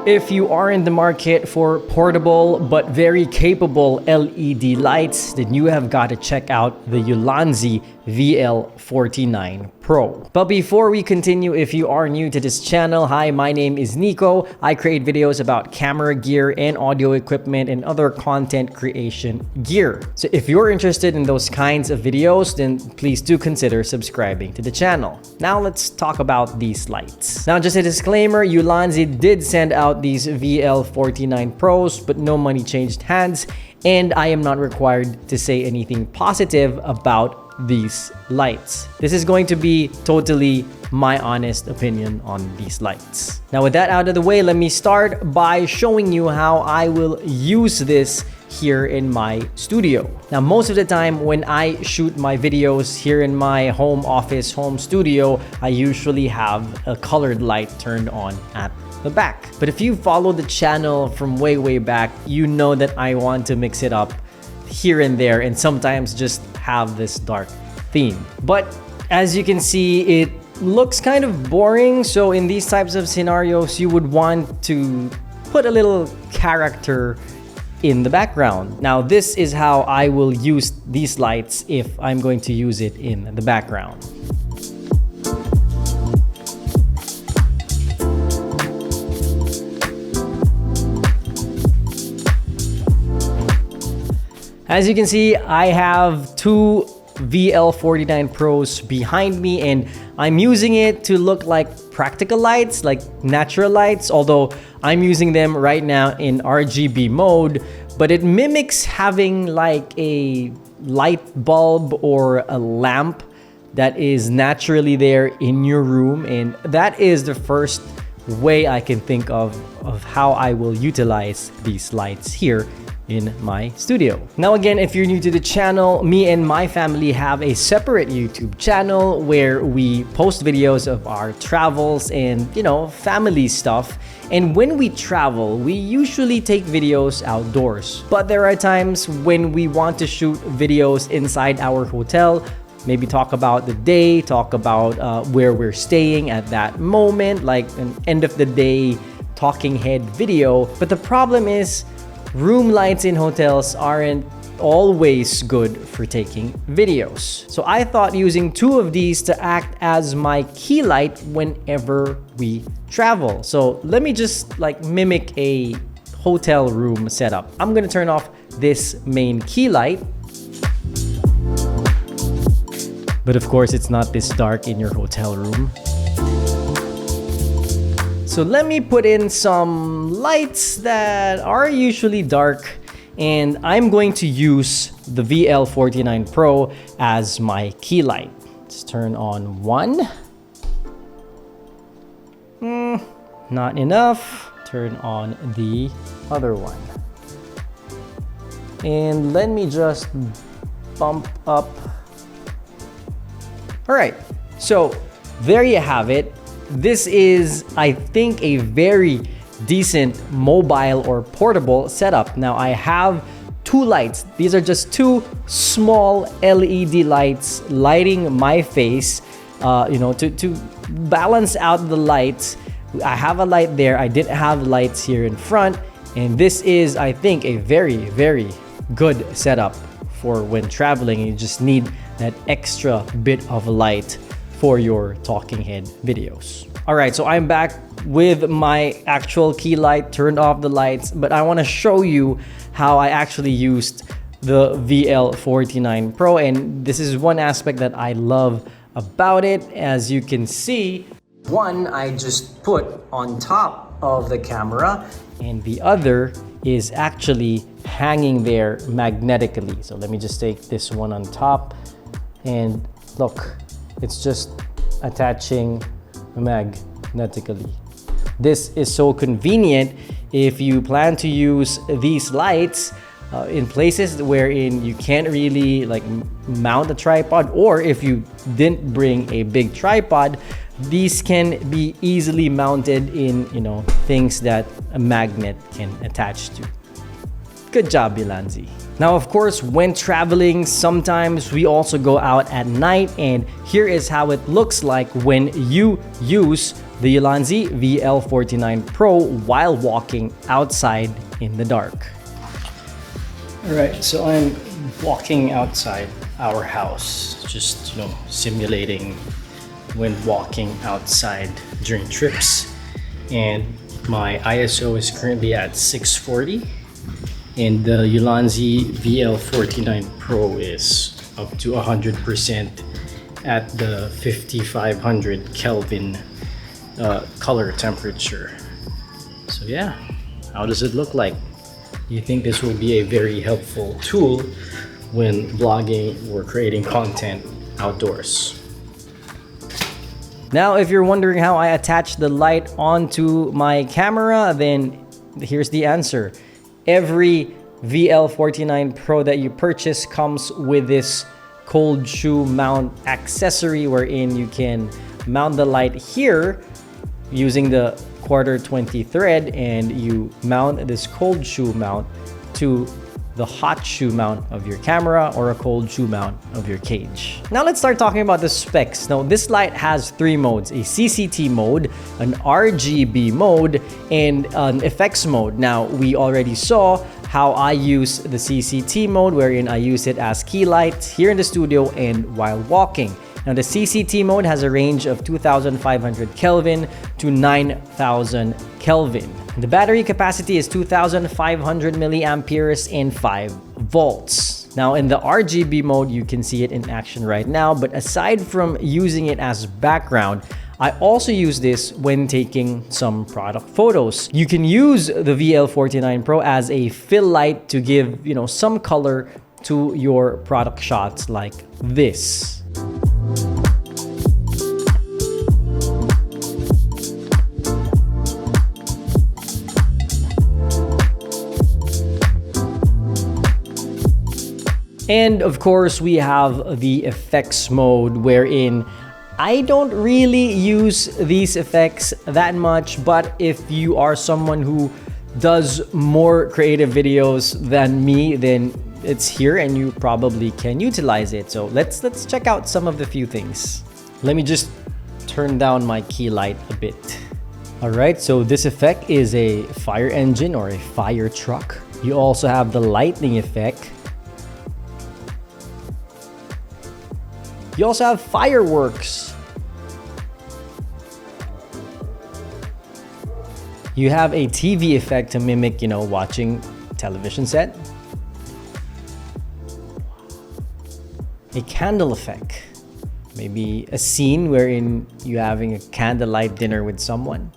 If you are in the market for portable but very capable LED lights, then you have got to check out the Ulanzi VL49 Pro. But before we continue, if you are new to this channel, hi, my name is Nico. I create videos about camera gear and audio equipment and other content creation gear. So if you're interested in those kinds of videos, then please do consider subscribing to the channel. Now let's talk about these lights. Now just a disclaimer, Ulanzi did send out these VL49 Pros, but no money changed hands, and I am not required to say anything positive about these lights. This is going to be totally my honest opinion on these lights. Now with that out of the way, let me start by showing you how I will use this here in my studio. Now most of the time when I shoot my videos here in my home office, home studio, I usually have a colored light turned on at the back. But if you follow the channel from way back, you know that I want to mix it up here and there and sometimes just have this dark theme. But as you can see, it looks kind of boring. So in these types of scenarios, you would want to put a little character in the background. Now this is how I will use these lights if I'm going to use it in the background. As you can see, I have two VL49 Pros behind me, and I'm using it to look like practical lights, like natural lights, although I'm using them right now in RGB mode, but it mimics having like a light bulb or a lamp that is naturally there in your room, and that is the first way I can think of how I will utilize these lights here in my studio. Now again, if you're new to the channel, me and my family have a separate YouTube channel where we post videos of our travels and, you know, family stuff. And when we travel, we usually take videos outdoors. But there are times when we want to shoot videos inside our hotel, maybe talk about the day, talk about where we're staying at that moment, like an end of the day talking head video. But the problem is, room lights in hotels aren't always good for taking videos. So I thought using two of these to act as my key light whenever we travel. So let me just like mimic a hotel room setup. I'm gonna turn off this main key light. But of course, it's not this dark in your hotel room. So let me put in some lights that are usually dark, and I'm going to use the VL49 Pro as my key light. Let's turn on one. Not enough. Turn on the other one. And let me just bump up. All right, so there you have it. This is, I think, a very decent mobile or portable setup. Now I have two lights. These are just two small LED lights lighting my face, to balance out the lights. I have a light there. I didn't have lights here in front. And this is, I think, a very good setup for when traveling. You just need that extra bit of light for your talking head videos. All right, so I'm back with my actual key light, turned off the lights, but I want to show you how I actually used the VL49 Pro, and this is one aspect that I love about it. As you can see, one I just put on top of the camera, and the other is actually hanging there magnetically. So let me just take this one on top, and look, it's just attaching magnetically. This is so convenient if you plan to use these lights in places wherein you can't really like mount a tripod, or if you didn't bring a big tripod, these can be easily mounted in, things that a magnet can attach to. Good job, Ulanzi. Now, of course, when traveling, sometimes we also go out at night, and here is how it looks like when you use the Ulanzi VL49 Pro while walking outside in the dark. Alright, so I'm walking outside our house, just simulating when walking outside during trips, and my ISO is currently at 640 and the Ulanzi VL49 Pro is up to 100% at the 5500 Kelvin color temperature. So yeah, how does it look like? Do you think this will be a very helpful tool when vlogging or creating content outdoors? Now, if you're wondering how I attach the light onto my camera, then here's the answer. Every VL49 Pro that you purchase comes with this cold shoe mount accessory wherein you can mount the light here using the 1/4 thread, and you mount this cold shoe mount to the hot shoe mount of your camera or a cold shoe mount of your cage. Now let's start talking about the specs. Now this light has 3 modes: a CCT mode, an RGB mode, and an effects mode. Now we already saw how I use the CCT mode, wherein I use it as key light here in the studio and while walking. Now the CCT mode has a range of 2500 Kelvin to 9000 Kelvin. The battery capacity is 2500 milliamperes and 5 volts. Now in the RGB mode, you can see it in action right now, but aside from using it as background, I also use this when taking some product photos. You can use the VL49 Pro as a fill light to give, some color to your product shots like this. And of course, we have the effects mode, wherein I don't really use these effects that much, but if you are someone who does more creative videos than me, then it's here and you probably can utilize it. So let's check out some of the few things. Let me just turn down my key light a bit. All right, so this effect is a fire engine or a fire truck. You also have the lightning effect. You also have fireworks. You have a TV effect to mimic, watching television set. A candle effect. Maybe a scene wherein you're having a candlelight dinner with someone.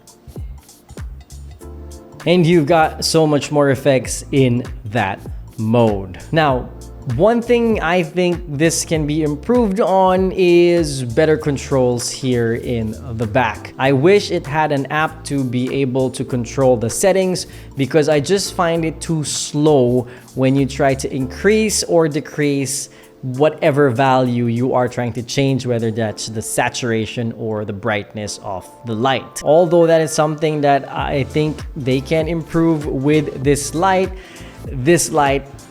And you've got so much more effects in that mode. Now, one thing I think this can be improved on is better controls here in the back. I wish it had an app to be able to control the settings, because I just find it too slow when you try to increase or decrease whatever value you are trying to change, whether that's the saturation or the brightness of the light. Although that is something that I think they can improve with this light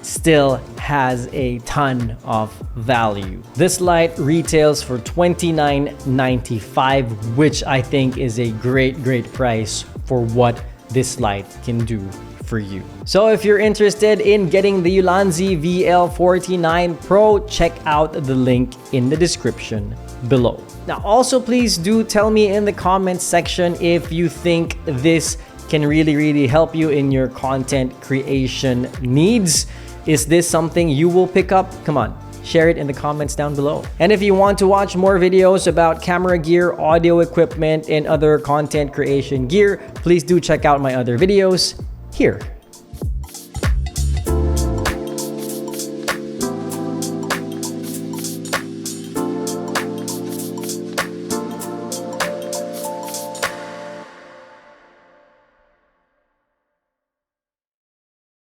still has a ton of value. This light retails for $29.95, which I think is a great price for what this light can do for you. So if you're interested in getting the Ulanzi VL49 Pro, check out the link in the description below. Now also, please do tell me in the comments section if you think this can really help you in your content creation needs. Is this something you will pick up? Come on, share it in the comments down below. And if you want to watch more videos about camera gear, audio equipment, and other content creation gear, please do check out my other videos here.